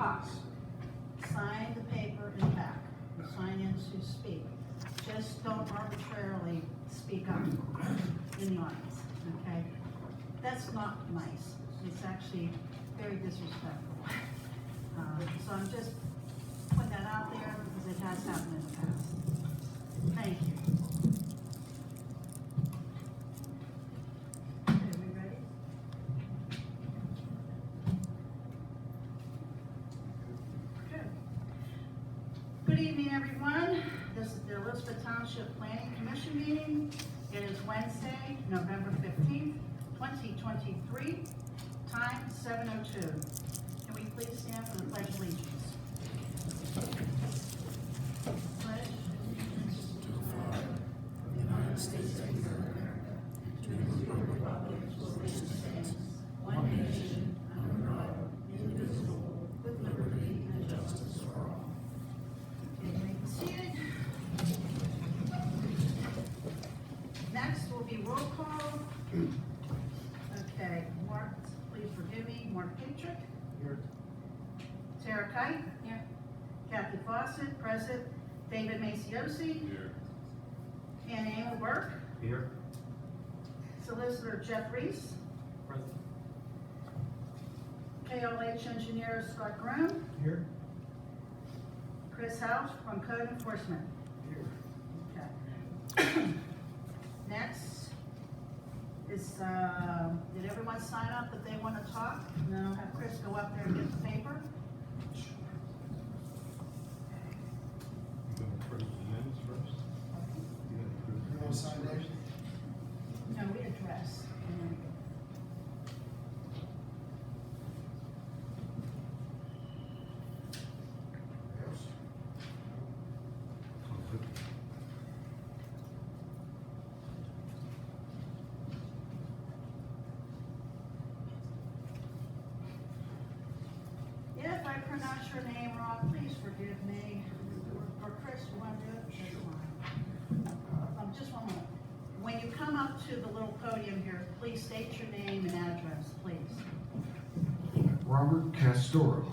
talk. Sign the paper in the back. Sign in to speak. Just don't arbitrarily speak up in the audience, okay? That's not nice. It's actually very disrespectful. So I'm just putting that out there because it has happened in the past. Thank you. Okay, we ready? Good. Good evening, everyone. This is the Elizabeth Township Planning Commission meeting. It is Wednesday, November 15th, 2023, time 7:02. Can we please stand for the Pledge of Allegiance? Pledge allegiance to the flag of the United States of America, to the republic for which it stands, one nation, under God, indivisible, with liberty and justice for all. Okay, you may be seated. Next will be roll call. Okay, Mark, please forgive me, Mark Patrick. Here. Tara Kite. Here. Kathy Fawcett, present. David Maciosi. Here. Ann Emil Burke. Here. Solicitor Jeff Reese. Present. KLH Engineer Scott Groom. Here. Chris House from Code Enforcement. Here. Okay. Next is, did everyone sign up that they want to talk? And then I'll have Chris go up there and get the paper. You gonna approve the minutes first? You want to sign those? No, we address. Yes. If I pronounce your name wrong, please forgive me. Or Chris, you want to do it? That's fine. Just one moment. When you come up to the little podium here, please state your name and address, please. Robert Castoro.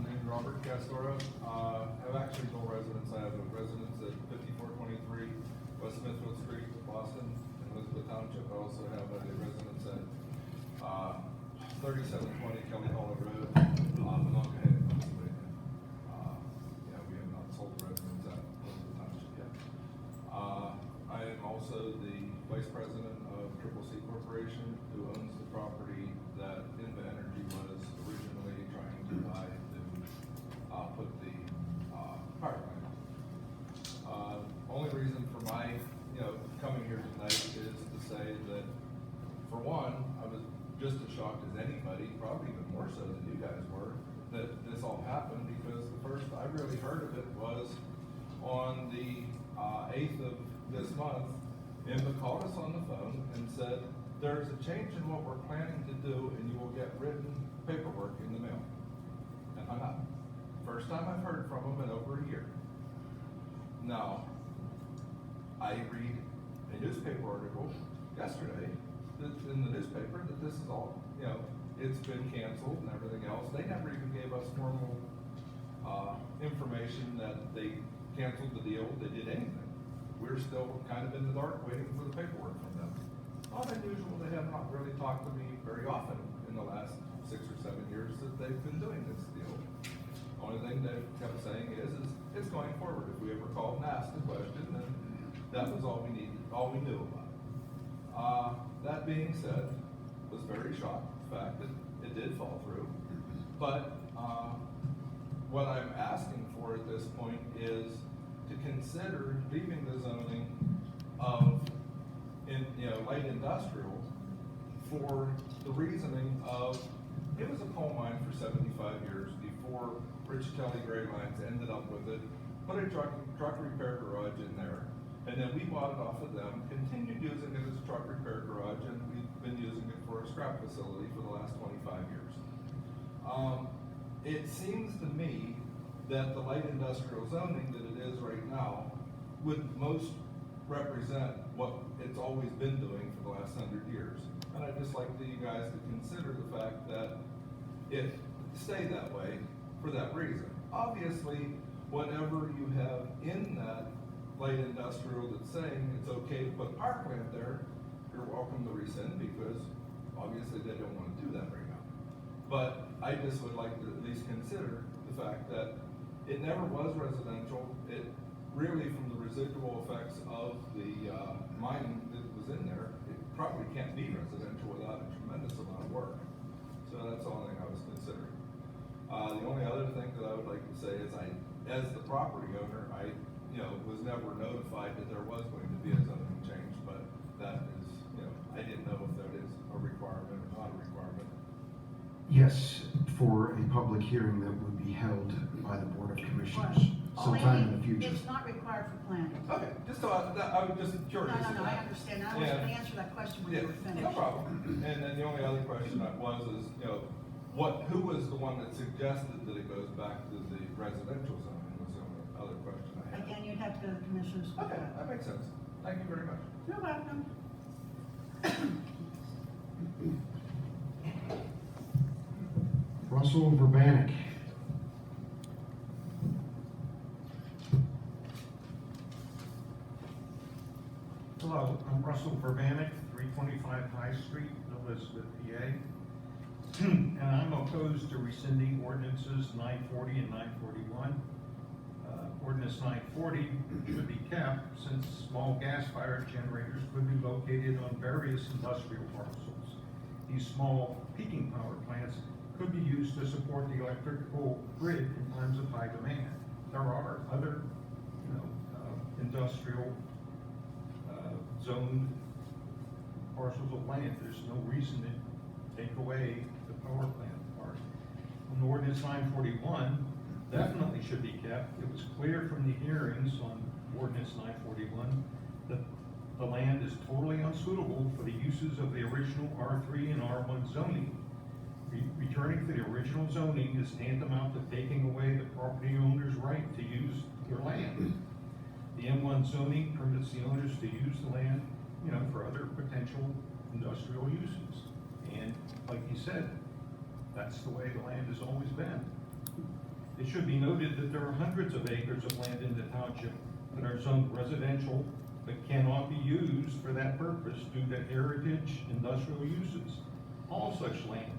Named Robert Castoro. I have actually dual residence. I have a residence at 5423 West Smithfield Street, Boston, in Elizabeth Township. I also have a residence at 3720 Kelly Hollow Road, Monongahela, Pennsylvania. Yeah, we have not sold the residence at Elizabeth Township yet. I am also the vice president of Triple C Corporation, who owns the property that Inva Energy was originally trying to buy to put the power plant. Only reason for my, coming here tonight is to say that, for one, I was just as shocked as anybody, probably even more so than you guys were, that this all happened, because the first I really heard of it was on the 8th of this month. Inva called us on the phone and said, there's a change in what we're planning to do, and you will get written paperwork in the mail. And hung up. First time I've heard from them in over a year. Now, I read a newspaper article yesterday in the newspaper that this is all, it's been canceled and everything else. They never even gave us formal information that they canceled the deal, they did anything. We're still kind of in the dark waiting for the paperwork from them. Not unusual, they have not really talked to me very often in the last 6 or 7 years that they've been doing this deal. Only thing they kept saying is it's going forward. If we ever called and asked a question, then that was all we needed, all we knew about it. That being said, was very shocked the fact that it did fall through. But what I'm asking for at this point is to consider leaving the zoning of light industrial for the reasoning of it was a coal mine for 75 years before Rich Kelly Gray Lines ended up with it, put a truck repair garage in there, and then we bought it off of them, continued using it as a truck repair garage, and we've been using it for a scrap facility for the last 25 years. It seems to me that the light industrial zoning that it is right now would most represent what it's always been doing for the last 100 years. And I'd just like you guys to consider the fact that it stayed that way for that reason. Obviously, whatever you have in that light industrial that's saying it's okay to put parkland there, you're welcome to rescind, because obviously they don't want to do that right now. But I just would like to at least consider the fact that it never was residential. It really, from the residual effects of the mining that was in there, it probably can't be residential without a tremendous amount of work. So that's the only thing I was considering. The only other thing that I would like to say is as the property owner, I was never notified that there was going to be a zoning change, but that is, I didn't know if that is a requirement or not a requirement. Yes, for a public hearing that would be held by the Board of Commissioners sometime in the future. It's not required for planning. Okay, just so I was just No, curious. I understand. I was Yeah. gonna answer that question when Yeah, you were finished. no problem. And then the only other question that was is, who was the one that suggested that it goes back to the residential zoning was the only other question I had. Again, you'd have to go to the commissioners for Okay, that. that makes sense. Thank you very much. You're welcome. Russell Verbanek. Hello, I'm Russell Verbanek, 325 High Street, Elizabeth, PA. And I'm opposed to rescinding ordinances 940 and 941. Ordinance 940 should be kept since small gas-fired generators could be located on various industrial parcels. These small peaking power plants could be used to support the electrical grid in times of high demand. There are other, industrial zoned parcels of land. There's no reason to take away the power plant part. On ordinance 941, definitely should be kept. It was clear from the hearings on ordinance 941 that the land is totally unsuitable for the uses of the original R3 and R1 zoning. Returning to the original zoning is tantamount to taking away the property owner's right to use their land. The M1 zoning permits the owners to use the land, for other potential industrial uses. And like you said, that's the way the land has always been. It should be noted that there are hundreds of acres of land in the township that are zoned residential but cannot be used for that purpose due to heritage industrial uses. All such land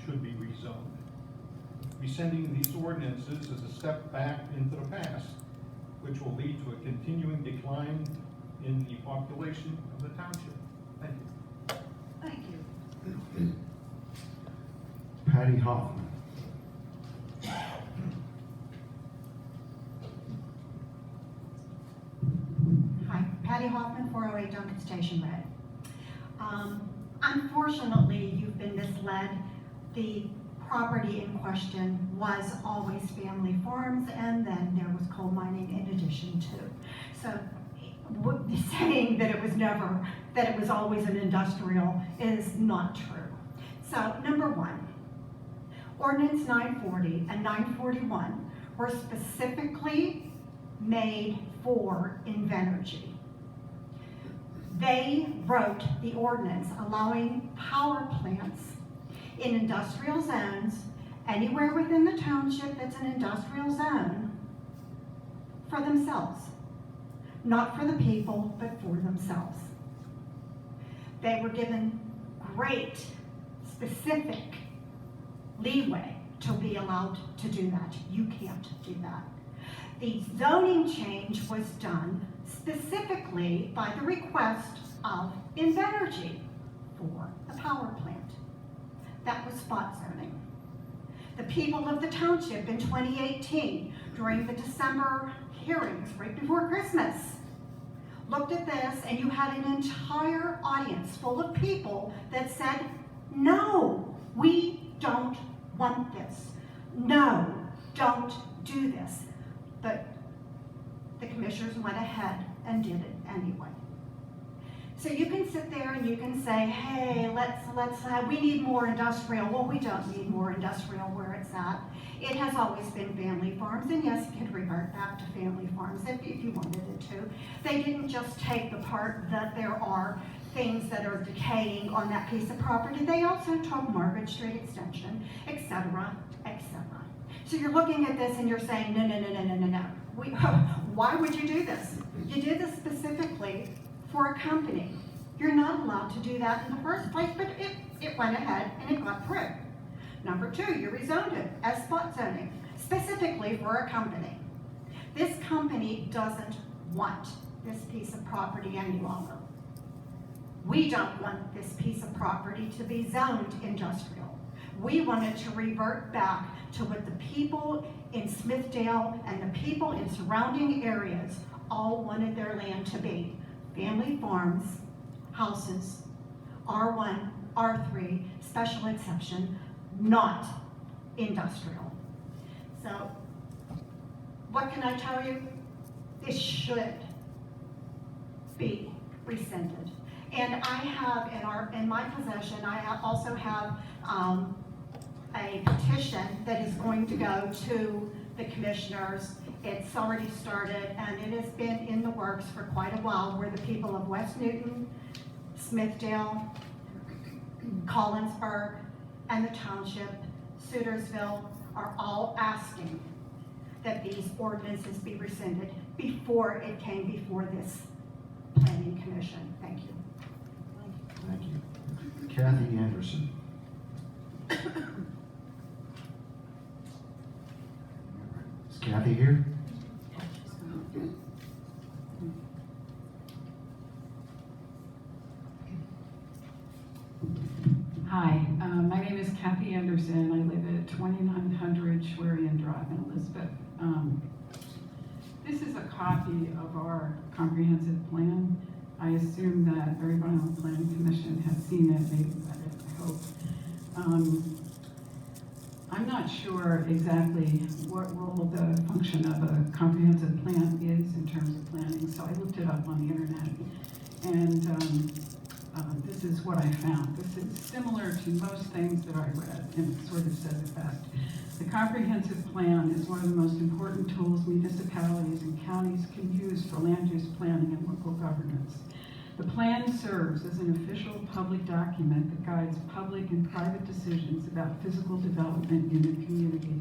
should be rezoned. Rescinding these ordinances is a step back into the past, which will lead to a continuing decline in the population of the township. Thank you. Thank you. Patty Hoffman. Hi, Patty Hoffman, 408 Duncan Station Road. Unfortunately, you've been misled. The property in question was always family farms, and then there was coal mining in addition to. So saying that it was always an industrial is not true. So number one, ordinance 940 and 941 were specifically made for Invenergy. They wrote the ordinance allowing power plants in industrial zones, anywhere within the township that's an industrial zone, for themselves. Not for the people, but for themselves. They were given great, specific leeway to be allowed to do that. You can't do that. The zoning change was done specifically by the request of Invenergy for the power plant. That was spot zoning. The people of the township in 2018, during the December hearings right before Christmas, looked at this, and you had an entire audience full of people that said, no, we don't want this. No, don't do this. But the commissioners went ahead and did it anyway. So you can sit there and you can say, hey, we need more industrial. Well, we don't need more industrial where it's at. It has always been family farms, and yes, it could revert back to family farms if you wanted it to. They didn't just take the part that there are things that are decaying on that piece of property. They also took Margaret Street Extension, et cetera, et cetera. So you're looking at this and you're saying, no, no, no, no, no, no, no. Why would you do this? You did this specifically for a company. You're not allowed to do that in the first place, but it went ahead and it got through. Number two, you rezoned it as spot zoning, specifically for a company. This company doesn't want this piece of property any longer. We don't want this piece of property to be zoned industrial. We want it to revert back to what the people in Smithdale and the people in surrounding areas all wanted their land to be. Family farms, houses, R1, R3, special exception, not industrial. So, what can I tell you? This should be rescinded. And I have in my possession, also have a petition that is going to go to the commissioners. It's already started, and it has been in the works for quite a while, where the people of West Newton, Smithdale, Collinsburg, and the township, Sutersville, are all asking that these ordinances be rescinded before it came before this planning commission. Thank you. Thank you. Kathy Anderson. Is Kathy here? Hi, my name is Kathy Anderson. I live at 2900 Schwerian Drive in Elizabeth. This is a copy of our comprehensive plan. I assume that everybody on the Planning Commission has seen it, maybe read it, I hope. I'm not sure exactly what role the function of a comprehensive plan is in terms of planning, so I looked it up on the internet, and this is what I found. This is similar to most things that I read, and it sort of says it best. The comprehensive plan is one of the most important tools municipalities and counties can use for land use planning and local governance. The plan serves as an official public document that guides public and private decisions about physical development in the community.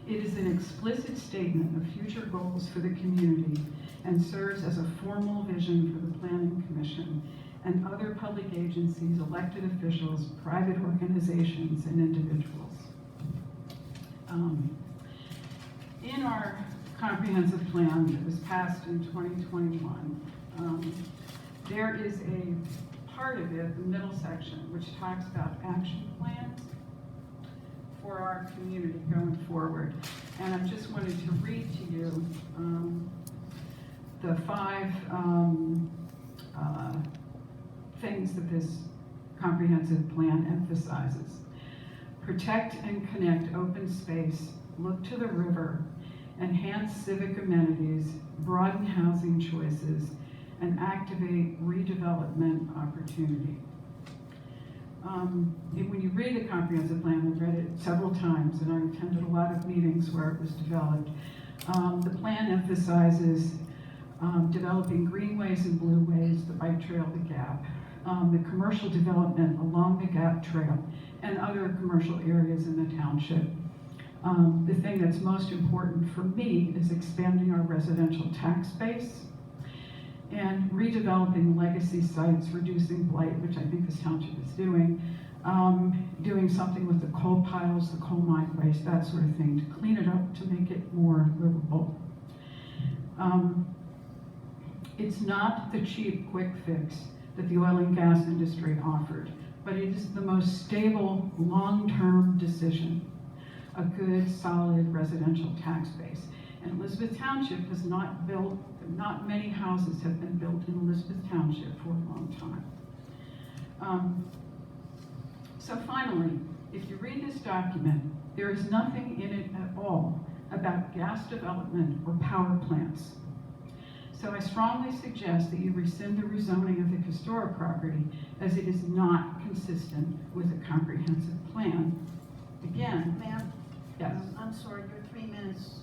It is an explicit statement of future goals for the community and serves as a formal vision for the Planning Commission and other public agencies, elected officials, private organizations, and individuals. In our comprehensive plan that was passed in 2021, there is a part of it, the middle section, which talks about action plans for our community going forward. And I just wanted to read to you the 5 things that this comprehensive plan emphasizes. Protect and connect open space, look to the river, enhance civic amenities, broaden housing choices, and activate redevelopment opportunity. When you read the comprehensive plan, I've read it several times, and I attended a lot of meetings where it was developed. The plan emphasizes developing greenways and blueways, the bike trail, the Gap, the commercial development along the Gap Trail, and other commercial areas in the township. The thing that's most important for me is expanding our residential tax base and redeveloping legacy sites, reducing blight, which I think this township is doing, doing something with the coal piles, the coal mine waste, that sort of thing, to clean it up, to make it more livable. It's not the cheap quick fix that the oil and gas industry offered, but it is the most stable, long-term decision, a good, solid residential tax base. And Elizabeth Township has not built, not many houses have been built in Elizabeth Township for a long time. So finally, if you read this document, there is nothing in it at all about gas development or power plants. So I strongly suggest that you rescind the rezoning of the historic property as it is not consistent with a comprehensive plan. Again, Ma'am, yes. I'm sorry, your 3 minutes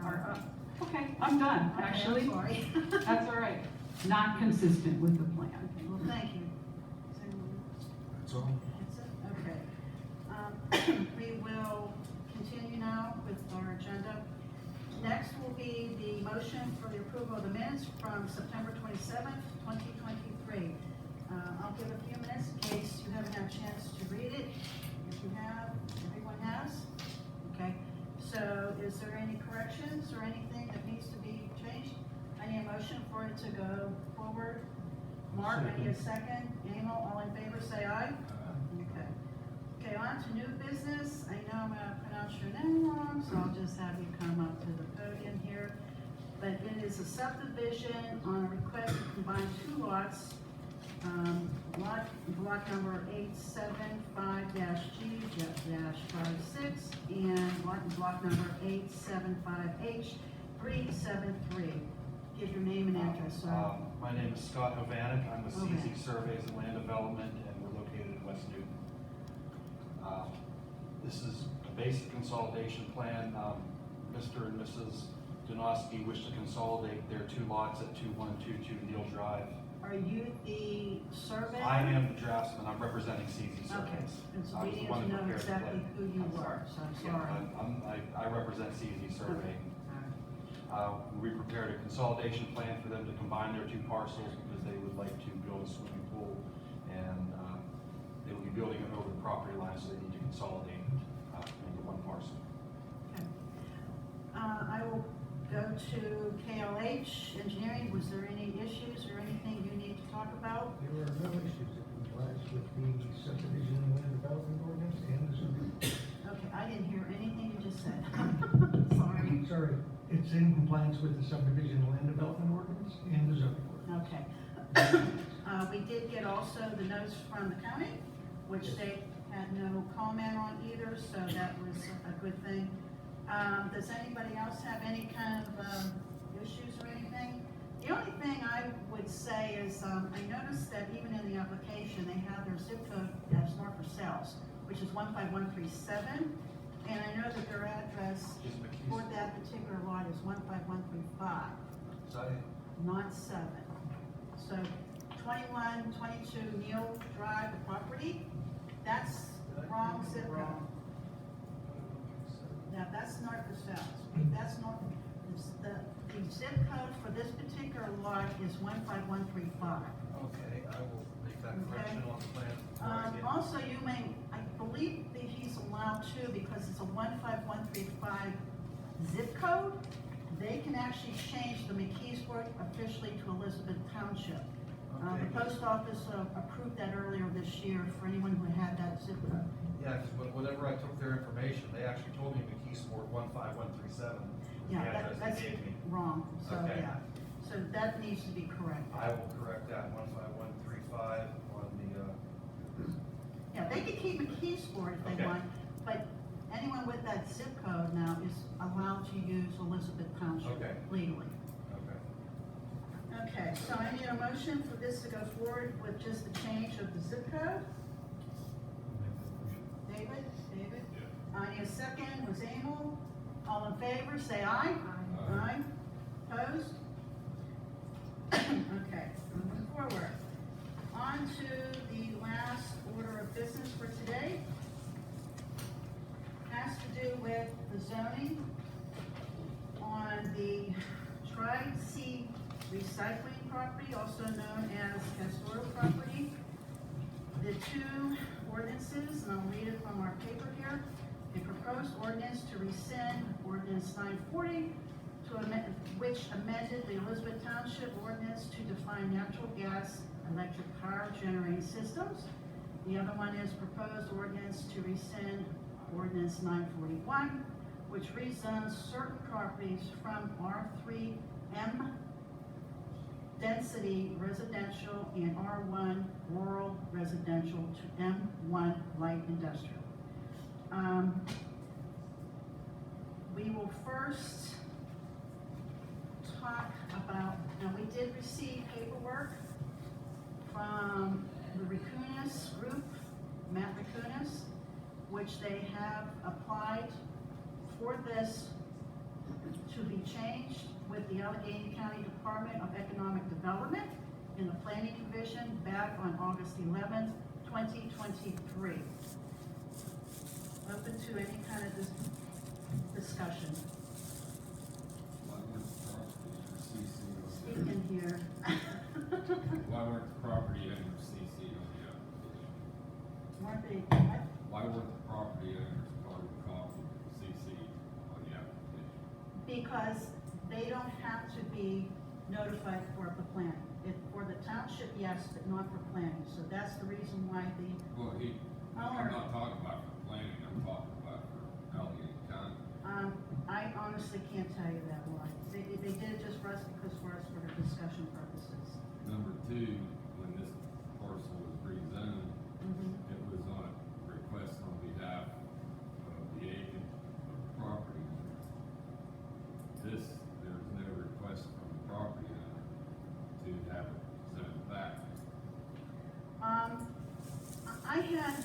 are up. Okay, I'm done, Okay, actually. I'm sorry. That's all right. Not consistent with the plan. Okay, well, thank you. That's all. That's it? Okay. We will continue now with our agenda. Next will be the motion for the approval of the minutes from September 27th, 2023. I'll give a few minutes in case you haven't had a chance to read it. If you have, everyone has? Okay. So is there any corrections or anything that needs to be changed? I need a motion for it to go forward. Mark, I need a second. Emil, all in favor, say aye. Okay. Okay, on to new business. I know I'm gonna pronounce your name wrong, so I'll just have you come up to the podium here. But it is a subdivision on a request to combine two lots. Block number 875-G-56 and block number 875H-373. Give your name and address, sir. My name is Scott Hovanek. I'm with Hovanek. CZ Surveys and Land Development, and we're located in West Newton. This is a basic consolidation plan. Mr. and Mrs. Donosky wish to consolidate their two lots at 2122 Neal Drive. Are you the surveyor? I am the draftsman. I'm representing CZ Okay, Surveys. it's I was we the need one to that know prepared the exactly plan. who you I'm were, so I'm Yeah, sorry. I represent CZ Surveying. We prepared a consolidation plan for them to combine their two parcels because they would like to build a swimming pool, and they will be building it over the property line, so they need to consolidate into one parcel. Okay. I will go to KLH Engineering. Was there any issues or anything you need to talk about? There are no issues. It complies with the subdivision and land development ordinance and the zoning. Okay, I didn't hear anything you just said. Sorry. Sorry, it's in compliance with the subdivision and land development ordinance and the zoning ordinance. Okay. We did get also the notes from the county, which they had no comment on either, so that was a good thing. Does anybody else have any kind of issues or anything? The only thing I would say is, I noticed that even in the application, they have their zip code as Norfolk Sales, which is 15137, and I know that their address Is McKee's- for that particular lot is 15135. Not 7. So 2122 Neal Drive, the property, that's wrong zip code. Now, that's north or south. That's north, the zip code for this particular lot is 15135. Okay, I will make that correction on the plan. Also, you may, I believe that he's allowed to, because it's a 15135 zip code, they can actually change the McKeesburg officially to Elizabeth Township. The post office approved that earlier this year for anyone who had that zip code. Yeah, because whenever I took their information, they actually told me McKeesport 15137. Yeah, that's wrong, so, Okay. yeah. So that needs to be corrected. I will correct that, 15135 on the, Yeah, they can keep McKeesport if they Okay. want, but anyone with that zip code now is allowed to use Elizabeth Township Okay. legally. okay. Okay, so I need a motion for this to go forward with just the change of the zip code. David? I need a second, was Emil? All in favor, say aye. Aye. Opposed? Okay, moving forward. On to the last order of business for today. Has to do with the zoning on the Tri-C recycling property, also known as Castoral property. The two ordinances, and I'll read it from our paper here. A proposed ordinance to rescind ordinance 940, which amended the Elizabeth Township ordinance to define natural gas electric power generating systems. The other one is proposed ordinance to rescind ordinance 941, which rezones certain properties from R3M density residential and R1 rural residential to M1 light industrial. We will first talk about, now we did receive paperwork from the Rakunas Group, Matt Rakunas, which they have applied for this to be changed with the Allegheny County Department of Economic Development in the Planning Commission back on August 11th, 2023. Open to any kind of discussion. Why weren't the property under CC on Speak the, in here. why weren't the property under CC on the application? Weren't they, what? Why weren't the property owners part of the copy CC on the application? Because they don't have to be notified for the plan. If, for the township, yes, but not for planning. So that's the reason why the Well, I'm owner, not talking about for planning, I'm talking about for Allegheny County. I honestly can't tell you that why. They did it just for us because for discussion purposes. Number two, when this parcel was rezoned, Mhm. it was on request on behalf of the agent of the property owner. This, there's no request from the property owner to have it zoned back. I had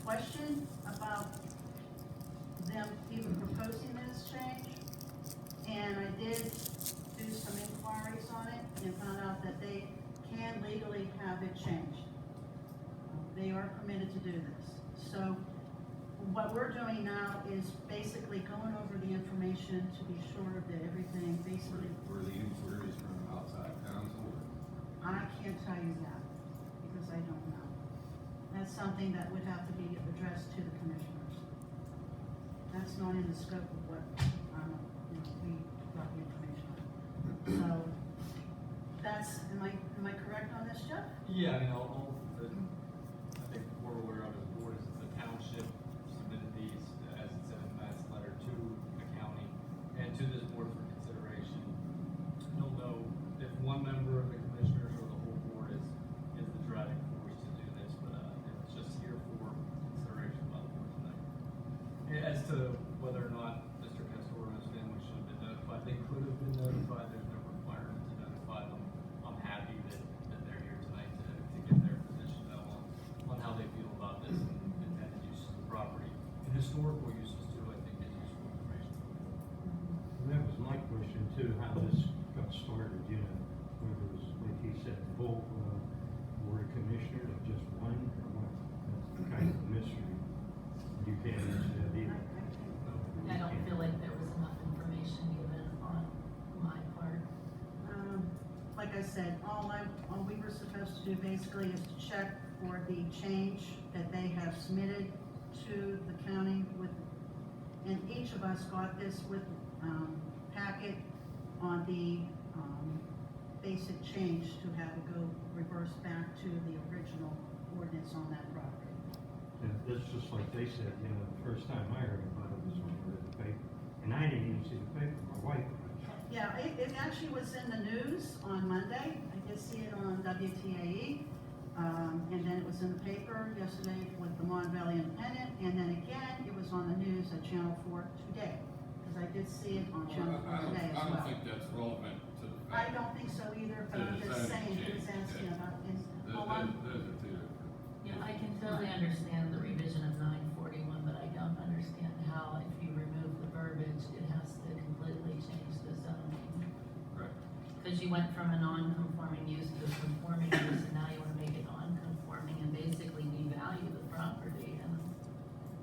questions about them even proposing this change, and I did do some inquiries on it and found out that they can legally have it changed. They are permitted to do this. So what we're doing now is basically going over the information to be sure that everything basically, Were the inquiries from outside counsel? I can't tell you that because I don't know. That's something that would have to be addressed to the commissioners. That's not in the scope of what, we got the information on. So, that's, am I correct on this, Jeff? Yeah, I mean, I think what we're aware of as a board is the township submitted these, as it said in Matt's letter, to the county and to this board for consideration. I don't know if one member of the commissioners or the whole board is the driving force to do this, but, it's just here for consideration by the board tonight. As to whether or not Mr. Castoro's family should have been notified, they could have been notified, there's no requirement to notify them. I'm happy that they're here tonight to get their position on how they feel about this and intended use of the property. And historical uses too, I think is useful information. And that was my question too, how this got started, you know, whether it was, like he said, the whole, board of commissioners, or just one, or what? That's kind of a mystery. You can't answer that either. I don't feel like there was enough information given on my part. Like I said, all we were supposed to do basically is to check for the change that they have submitted to the county with, and each of us got this with, packet on the, basic change to have it go reverse back to the original ordinance on that property. Yeah, it's just like they said, you know, the first time I heard about it was when I read the paper. And I didn't even see the paper, my wife did. Yeah, it actually was in the news on Monday. I did see it on WTAE. And then it was in the paper yesterday with the Mon Valley Independent. And then again, it was on the news at Channel 4 today. Because I did see it on Channel 4 today as I well. don't think that's relevant to the I fact. don't think so either, but To I'm the just zoning saying, he was change, asking yeah. about his. Those Oh, I'm- are two different. Yeah, I can totally understand the revision of 941, but I don't understand how if you remove the verbiage, it has to completely change the zoning. Right. Because you went from a non-conforming use to a conforming use, and now you want to make it non-conforming and basically devalue the property, and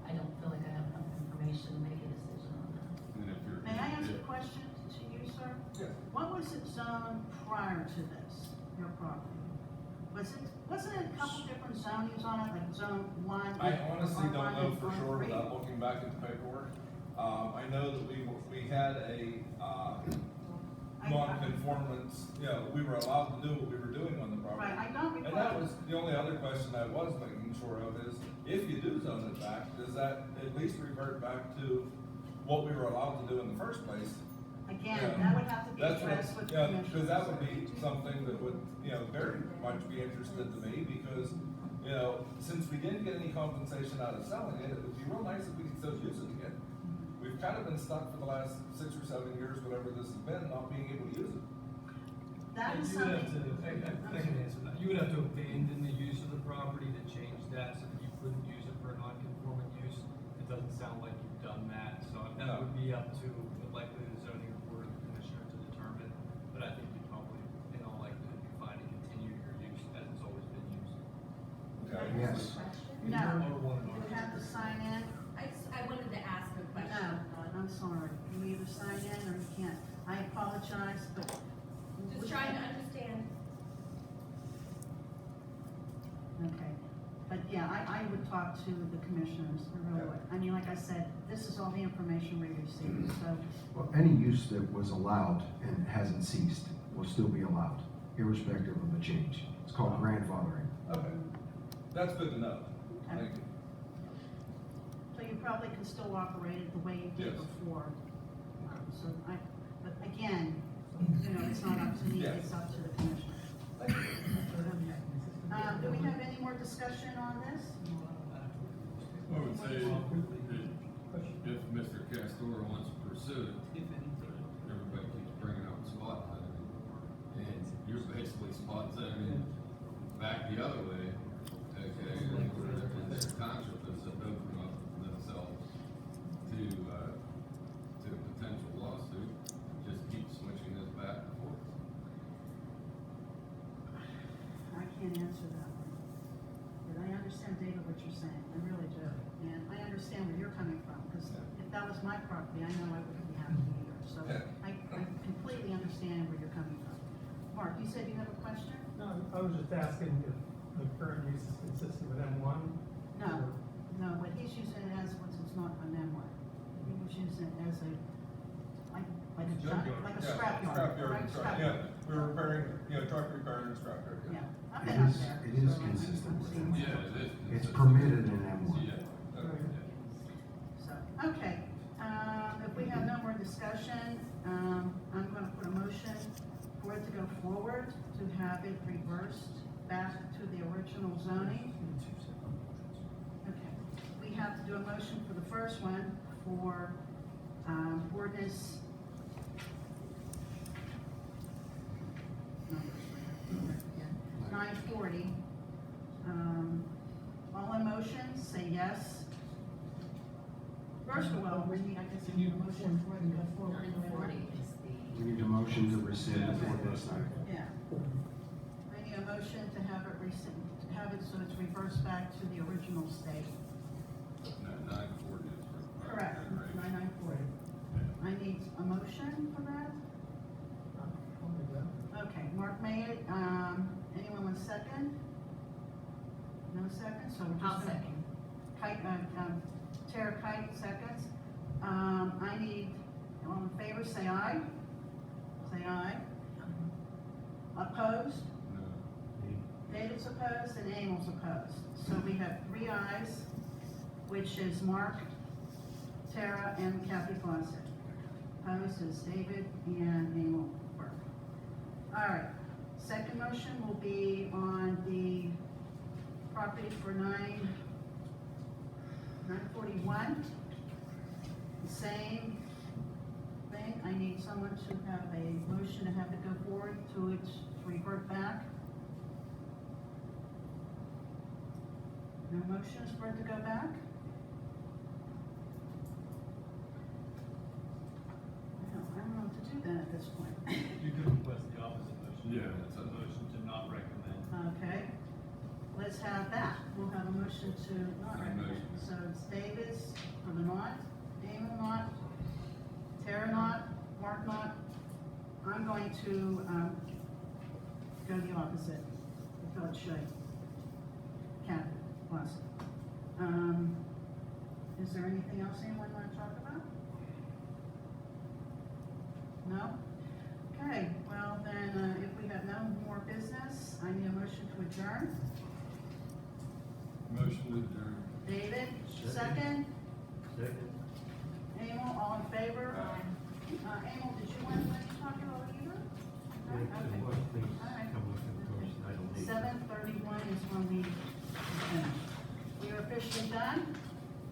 I don't feel like I have enough information to make a decision on that. And if you're. May I ask a question to you, sir? Yes. What was it zoned prior to this, your property? Wasn't it a couple different zonings on it, like zone 1? I honestly don't R1 know and for sure R3? without looking back at the paperwork. I know that we had a, non-conformance, you know, we were allowed to do what we were doing on the property. Right, I don't And recall. that was, the only other question I was making sure of is, if you do zone it back, does that at least revert back to what we were allowed to do in the first place? Again, Yeah. that would have to be That's what, addressed with the yeah, commissioners. because that would be something that would, you know, very much be interested to me, because, you know, since we didn't get any compensation out of selling it, it would be real nice if we could still use it again. We've kind of been stuck for the last 6 or 7 years, whatever this has been, not being able to use it. that is You would have something. to, I can answer that. You would have to abandon the use of the property to change that so that you couldn't use it for a non-conforming use. It doesn't sound like you've done that, so that would be up to likely the zoning board of the commissioner to determine. But I think you'd probably, in all likelihood, be fine to continue your use as it's always been used. Okay. Yes. No, Or one of you ours. have to sign in. I wanted to ask a No, question. I'm sorry. You either sign in or you can't. I apologize, but. Just trying to understand. Okay, but yeah, I would talk to the commissioners, I really would. I mean, like I said, this is all the information we received, so, Well, any use that was allowed and hasn't ceased will still be allowed, irrespective of the change. It's called grandfathering. Okay, that's good to know. Thank you. so you probably can still operate it the way you did Yes. before. But again, you know, it's not up to me, Yes. it's up to the commissioner. Okay. Do we have any more discussion on this? I would say that if Mr. Castor wants to pursue it, everybody keeps bringing up spot zoning. And you're basically spot zoning back the other way, okay? And their township has opened up themselves to a potential lawsuit. Just keep switching this back and forth. I can't answer that one. But I understand, David, what you're saying, I really do. And I understand where you're coming from, because if that was my property, I know I wouldn't be happy either. So Yeah. I completely understand where you're coming from. Mark, you said you have a question? No, I was just asking if the current use is consistent with M1? No, no, what he's using it as, it's not a memoir. He was using it as a, like a scrapyard. Right, scrap yard. We're repairing, truck repair and scrap yard. Yeah, I've It been up is, there. it is so consistent with I've seen M1. Yeah, it is. It's permitted in M1. Yeah. So, okay, if we have no more discussion, I'm gonna put a motion for it to go forward, to have it reversed back to the original zoning. Okay, we have to do a motion for the first one, for, ordinance. 940. All in motion, say yes. First of all, we need, I guess, we need a motion for it to go forward. 940 is the. We need a motion to rescind the ordinance now. Yeah. I need a motion to have it to have it so it's reversed back to the original state. No, 940 is for. Correct, 9940. I need a motion for that? Okay, Mark made it, anyone want a second? No second, so we're just I'll gonna. second. Kite, Tara Kite seconds. I need, all in favor, say aye. Say aye. Opposed? No. David's opposed and Emil's opposed. So we have 3 ayes, which is Mark, Tara, and Kathy Fawcett. Opposed is David and Emil Burke. All right, second motion will be on the property for 941. The same thing, I need someone to have a motion to have it go forward to its revert back. No motions for it to go back? I don't know what to do then at this point. You could request the opposite motion. Yeah. It's a motion to not recommend. Okay, let's have that. We'll have a motion to not recommend. Motion. So it's Davis for the not, Emil not, Tara not, Mark not. I'm going to, go the opposite. I feel it should. Kathy, plus. Is there anything else anyone want to talk about? No? Okay, well then, if we have no more business, I need a motion to adjourn. Motion to adjourn. David, second? Second. Emil, all in favor? Emil, did you want to talk about it either? No? Okay. Please All right. come with information I don't need. 7:31 is when we finish. We are officially done.